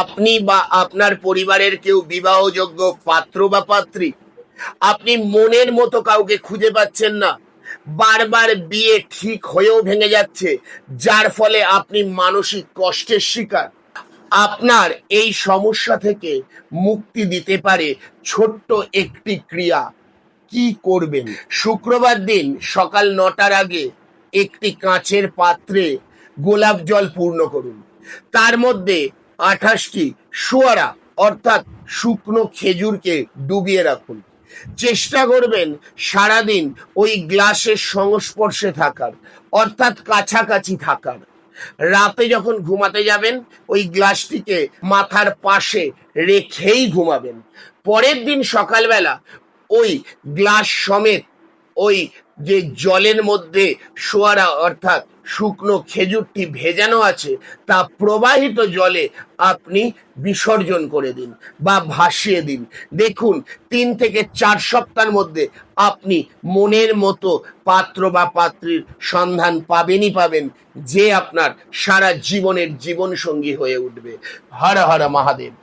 আপনি বা আপনার পরিবারের কেউ বিবাহযোগ্য পাত্র বা পাত্রী, আপনি মনের মতো কাউকে খুঁজে পাচ্ছেন না, বারবার বিয়ে ঠিক হয়েও ভেঙে যাচ্ছে, যার ফলে আপনি মানসিক কষ্টের শিকার। আপনার এই সমস্যা থেকে মুক্তি দিতে পারে ছোট্ট একটি ক্রিয়া। কি করবেন? শুক্রবার দিন সকাল 9টার আগে একটি কাঁচের পাত্রে গোলাপ জল পূর্ণ করুন। তার মধ্যে 28টি সুয়ারা অর্থাৎ শুকনো খেজুরকে ডুবিয়ে রাখুন। চেষ্টা করবেন সারাদিন ওই গ্লাসের সংস্পর্শে থাকার, অর্থাৎ কাছাকাছি থাকার। রাতে যখন ঘুমাতে যাবেন ওই গ্লাসটিকে মাথার পাশে রেখেই ঘুমাবেন। পরের দিন সকালবেলা ওই গ্লাস সমেত ওই যে জলের মধ্যে সোয়ারা অর্থাৎ শুকনো খেজুরটি ভেজানো আছে তা প্রবাহিত জলে আপনি বিসর্জন করে দিন বা ভাসিয়ে দিন। দেখুন 3 থেকে 4 সপ্তাহের মধ্যে আপনি মনের মতো পাত্র বা পাত্রীর সন্ধান পাবেনই পাবেন, যে আপনার সারা জীবনের জীবন সঙ্গী হয়ে উঠবে। হর হর মহাদেব।